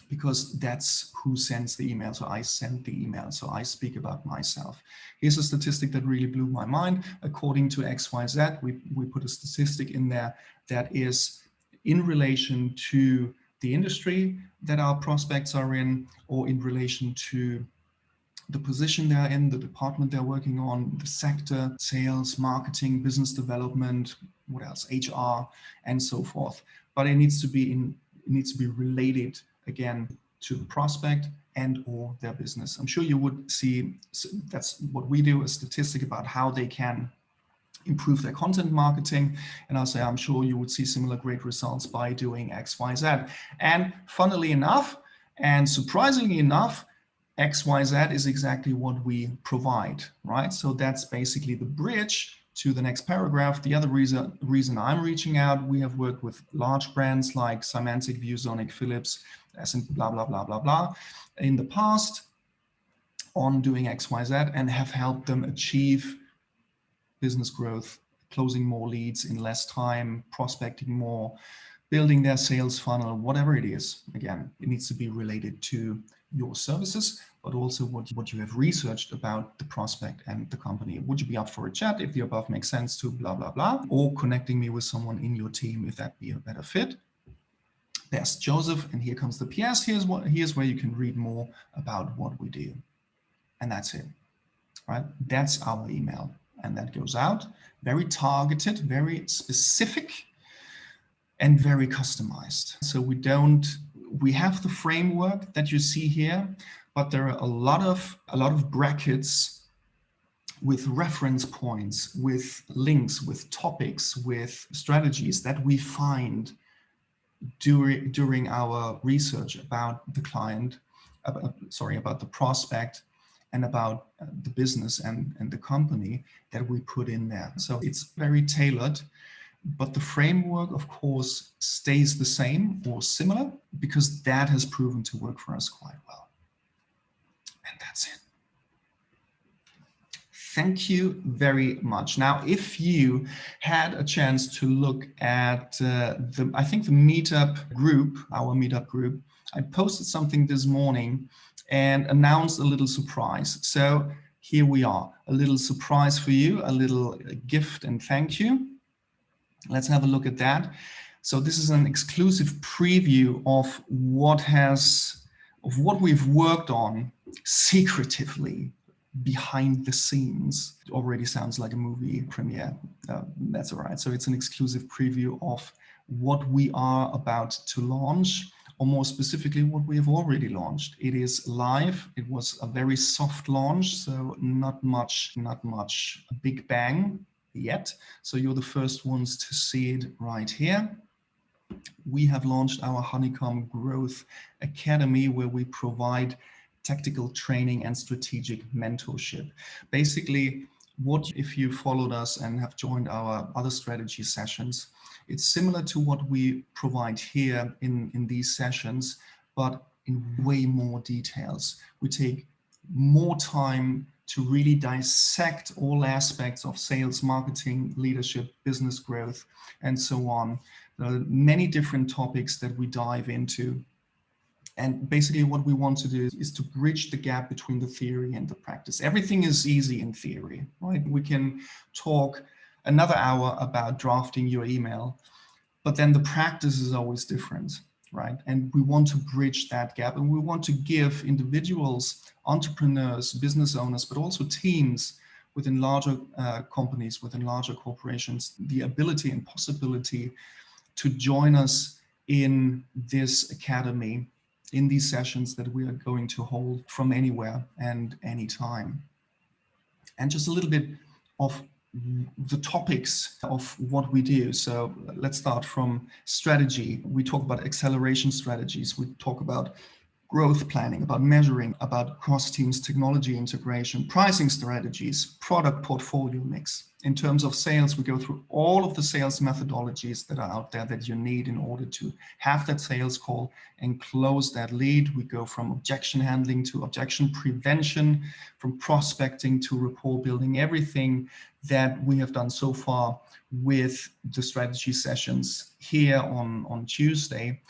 because that's who sends the email. So I send the email, so I speak about myself. Here's a statistic that really blew my mind. According to XYZ, we put a statistic in there that is in relation to the industry that our prospects are in, or in relation to the position they're in, the department they're working on, the sector, sales, marketing, business development, what else, HR, and so forth. But it needs to be related again to the prospect and or their business. I'm sure you would see, that's what we do, a statistic about how they can improve their content marketing. And I'll say, I'm sure you would see similar great results by doing X, Y, Z. And funnily enough, and surprisingly enough, X, Y, Z is exactly what we provide, right? So that's basically the bridge to the next paragraph. The other reason I'm reaching out, we have worked with large brands like Symantec, ViewSonic, Philips, blah, blah, blah, blah, blah, in the past on doing X, Y, Z, and have helped them achieve business growth, closing more leads in less time, prospecting more, building their sales funnel, whatever it is. Again, it needs to be related to your services, but also what you have researched about the prospect and the company. Would you be up for a chat if the above makes sense to blah, blah, blah, or connecting me with someone in your team if that be a better fit. There's Joseph, and here comes the PS. Here's where you can read more about what we do. And that's it, right? That's our email. And that goes out, very targeted, very specific, and very customized. So we have the framework that you see here, but there are a lot of brackets with reference points, with links, with topics, with strategies that we find during our research about the client, about the prospect, and about the business and the company that we put in there. So it's very tailored, but the framework, of course, stays the same or similar, because that has proven to work for us quite well. And that's it. Thank you very much. Now, if you had a chance to look at I think the meetup group, our meetup group, I posted something this morning and announced a little surprise. So here we are, a little surprise for you, a little gift and thank you. Let's have a look at that. So this is an exclusive preview of what we've worked on secretively behind the scenes. It already sounds like a movie premiere. That's all right. So it's an exclusive preview of what we are about to launch or more specifically, what we have already launched. It is live. It was a very soft launch, so not much big bang yet. So you're the first ones to see it right here. We have launched our Honeycomb Growth Academy, where we provide tactical training and strategic mentorship. Basically, what if you followed us and have joined our other strategy sessions, it's similar to what we provide here in these sessions, but in way more details. We take more time to really dissect all aspects of sales, marketing, leadership, business growth, and so on. There are many different topics that we dive into. And basically what we want to do is to bridge the gap between the theory and the practice. Everything is easy in theory, right? We can talk another hour about drafting your email, but then the practice is always different, right? And we want to bridge that gap, and we want to give individuals, entrepreneurs, business owners, but also teams within larger companies, within larger corporations, the ability and possibility to join us in this academy, in these sessions that we are going to hold from anywhere and anytime. And just a little bit of the topics of what we do. So let's start from strategy. We talk about acceleration strategies. We talk about growth planning, about measuring, about cross-teams technology integration, pricing strategies, product portfolio mix. In terms of sales, we go through all of the sales methodologies that are out there that you need in order to have that sales call and close that lead. We go from objection handling to objection prevention, from prospecting to rapport building, everything that we have done so far with the strategy sessions here on Tuesday.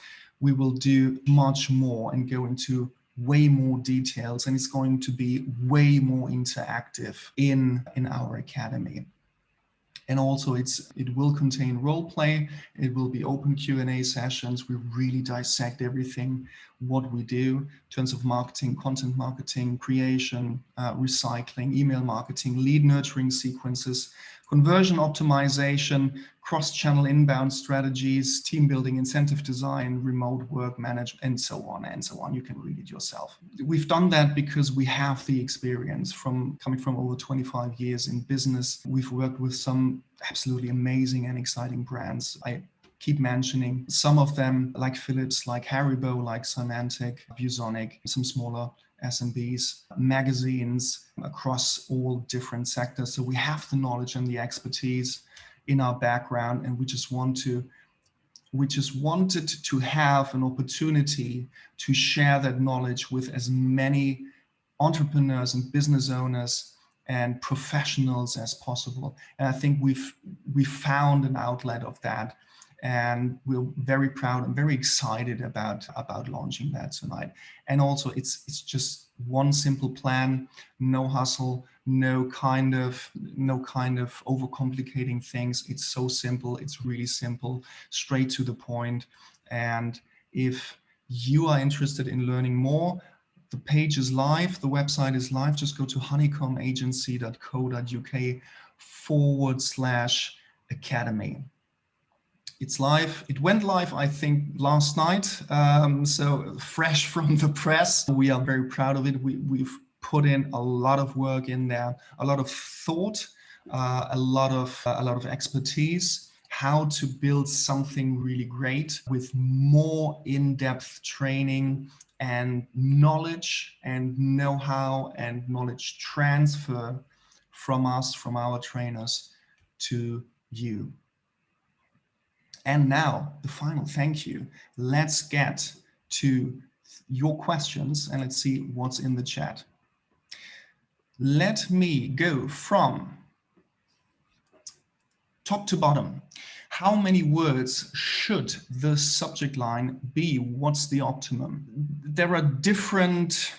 We will do much more and go into way more details, and it's going to be way more interactive in our academy. And also it will contain role play. It will be open Q&A sessions. We really dissect everything, what we do in terms of marketing, content marketing, creation, recycling, email marketing, lead nurturing sequences, conversion optimization, cross-channel inbound strategies, team building, incentive design, remote work management, and so on and so on. You can read it yourself. We've done that because we have the experience from coming from over 25 years in business. We've worked with some absolutely amazing and exciting brands. I keep mentioning some of them, like Philips, like Haribo, like Symantec, Busonic, some smaller SMBs, magazines across all different sectors. So we have the knowledge and the expertise in our background, and we just wanted to have an opportunity to share that knowledge with as many entrepreneurs and business owners and professionals as possible. And I think we've found an outlet of that, and we're very proud and very excited about launching that tonight. And also it's just one simple plan, no hustle, no kind of overcomplicating things. It's so simple. It's really simple, straight to the point. And if you are interested in learning more, the page is live, the website is live. Just go to honeycombagency.co.uk/academy. It's live. It went live, I think, last night. So fresh from the press. We are very proud of it. We've put in a lot of work in there, a lot of thought, a lot of expertise, how to build something really great with more in-depth training and knowledge and know-how and knowledge transfer from us, from our trainers to you. And now the final thank you. Let's get to your questions and let's see what's in the chat. Let me go from top to bottom. How many words should the subject line be? What's the optimum? There are different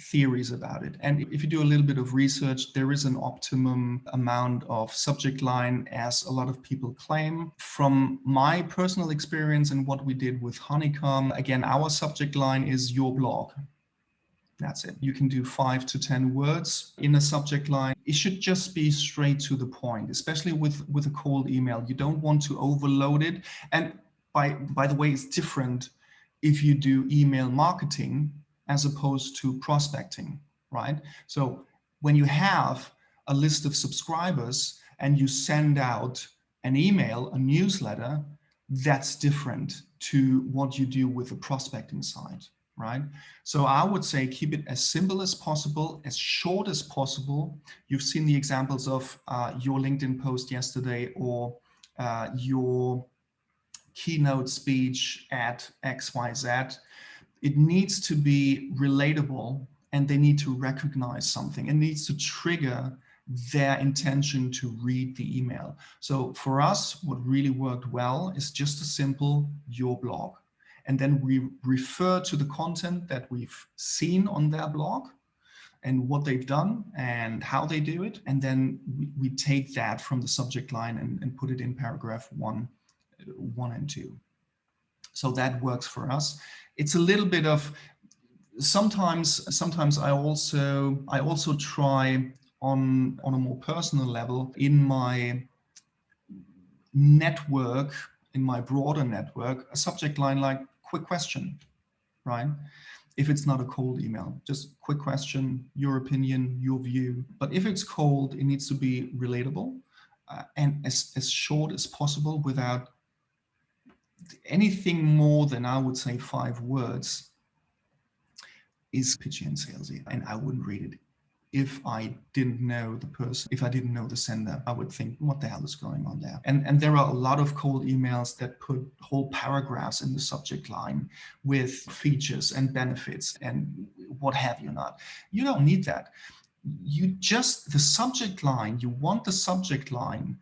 theories about it. And if you do a little bit of research, there is an optimum amount of subject line, as a lot of people claim. From my personal experience and what we did with Honeycomb, again, our subject line is your blog. That's it. You can do 5 to 10 words in a subject line. It should just be straight to the point, especially with a cold email. You don't want to overload it. And by the way, it's different if you do email marketing as opposed to prospecting, right? So when you have a list of subscribers and you send out an email, a newsletter, that's different to what you do with the prospecting side, right? So I would say keep it as simple as possible, as short as possible. You've seen the examples of your LinkedIn post yesterday, or your keynote speech at XYZ. It needs to be relatable, and they need to recognize something. It needs to trigger their intention to read the email. So for us, what really worked well is just a simple your blog. And then we refer to the content that we've seen on their blog and what they've done and how they do it. And then we take that from the subject line and put it in paragraph 1 and 2. So that works for us. It's a little bit of, sometimes I also try on a more personal level in my network, in my broader network, a subject line like quick question, right? If it's not a cold email, just quick question, your opinion, your view. But if it's cold, it needs to be relatable and as short as possible, without anything more than, I would say, 5 words is pitchy and salesy, and I wouldn't read it. If I didn't know the person, if I didn't know the sender, I would think, what the hell is going on there? And there are a lot of cold emails that put whole paragraphs in the subject line with features and benefits and what have you not. You don't need that. You just, the subject line, you want the subject line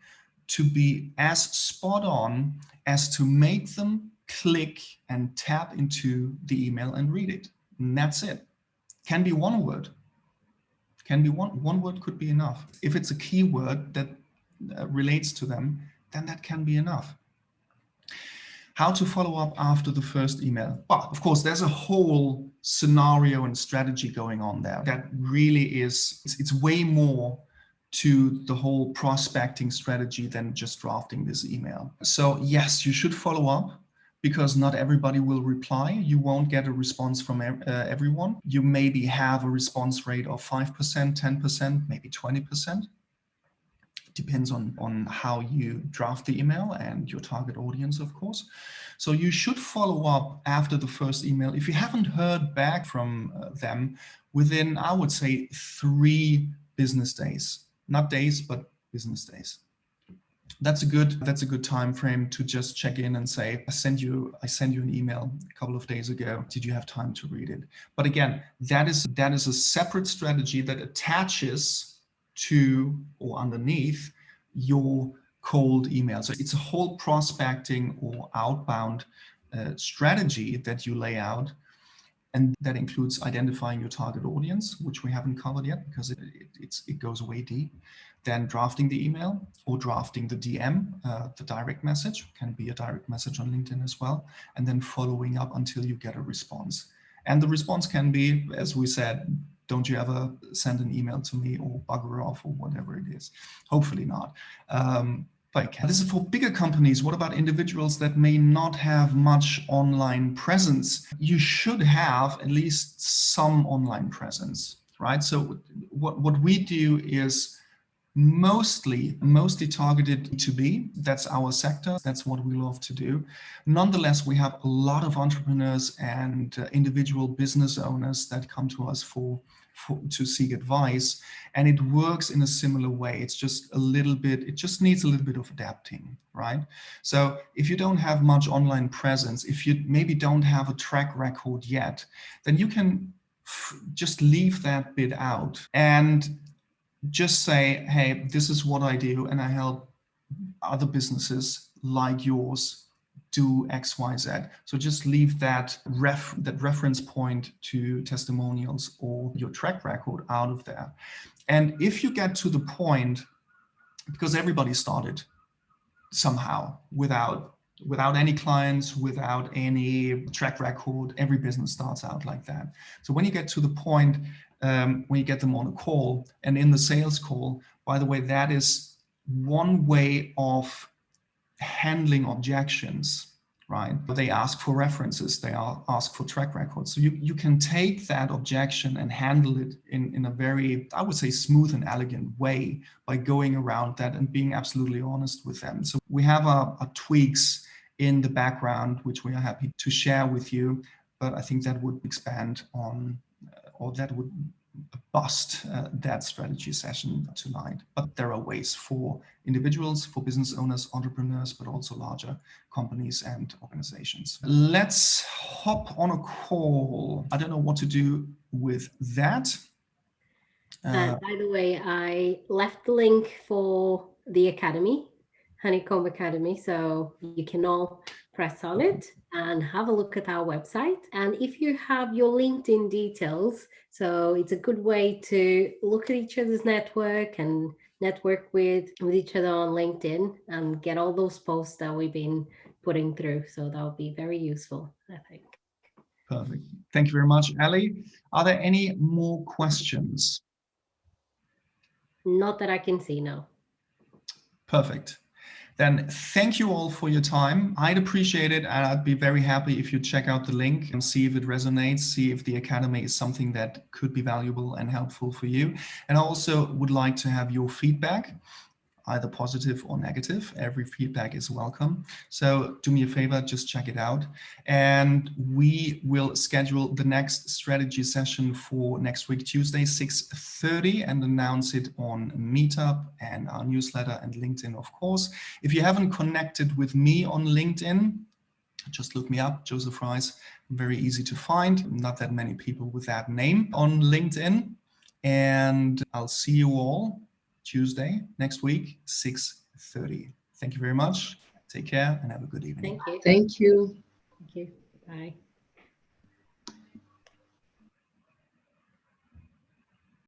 to be as spot on as to make them click and tap into the email and read it. And that's it. Can be one word. Can be one word could be enough. If it's a keyword that relates to them, then that can be enough. How to follow up after the first email? Well, of course, there's a whole scenario and strategy going on there. That really is, it's way more to the whole prospecting strategy than just drafting this email. So yes, you should follow up, because not everybody will reply. You won't get a response from everyone. You maybe have a response rate of 5%, 10%, maybe 20%. Depends on how you draft the email and your target audience, of course. So you should follow up after the first email. If you haven't heard back from them within, I would say, 3 business days, not days, but business days. That's a good time frame to just check in and say, I sent you an email a couple of days ago. Did you have time to read it? But again, that is a separate strategy that attaches to or underneath your cold email. So it's a whole prospecting or outbound strategy that you lay out. And that includes identifying your target audience, which we haven't covered yet because it goes way deep. Then drafting the email or drafting the DM, the direct message, can be a direct message on LinkedIn as well. And then following up until you get a response. And the response can be, as we said, don't you ever send an email to me, or bugger off, or whatever it is. Hopefully not. But this is for bigger companies. What about individuals that may not have much online presence? You should have at least some online presence, right? So what we do is mostly targeted B2B. That's our sector. That's what we love to do. Nonetheless, we have a lot of entrepreneurs and individual business owners that come to us to seek advice, and it works in a similar way. It's just it just needs a little bit of adapting, right? So if you don't have much online presence, if you maybe don't have a track record yet, then you can just leave that bit out and just say, hey, this is what I do, and I help other businesses like yours do X, Y, Z. So just leave that reference point to testimonials or your track record out of there. And if you get to the point, because everybody started somehow without any clients, without any track record, every business starts out like that. So when you get to the point, when you get them on a call, and in the sales call, by the way, that is one way of handling objections right? They ask for references, they ask for track records. So you can take that objection and handle it in a very, I would say, smooth and elegant way by going around that and being absolutely honest with them. So we have our tweaks in the background, which we are happy to share with you, but I think that would expand on, or that would bust that strategy session tonight. But there are ways for individuals, for business owners, entrepreneurs, but also larger companies and organizations. Let's hop on a call. I don't know what to do with that. By the way, I left the link for the Academy, Honeycomb Academy, so you can all press on it and have a look at our website. And if you have your LinkedIn details, so it's a good way to look at each other's network and network with each other on LinkedIn and get all those posts that we've been putting through. So that'll be very useful, I think. Perfect. Thank you very much, Ali. Are there any more questions? Not that I can see, no. Perfect. Then thank you all for your time. I'd appreciate it, and I'd be very happy if you check out the link and see if it resonates, see if the Academy is something that could be valuable and helpful for you. And I also would like to have your feedback, either positive or negative. Every feedback is welcome. So do me a favor, just check it out. And we will schedule the next strategy session for next week, Tuesday, 6:30, and announce it on Meetup and our newsletter and LinkedIn, of course. If you haven't connected with me on LinkedIn, just look me up, Joseph Rice, very easy to find. Not that many people with that name on LinkedIn. And I'll see you all Tuesday next week, 6:30. Thank you very much. Take care and have a good evening. Thank you. Thank you. Thank you. Bye.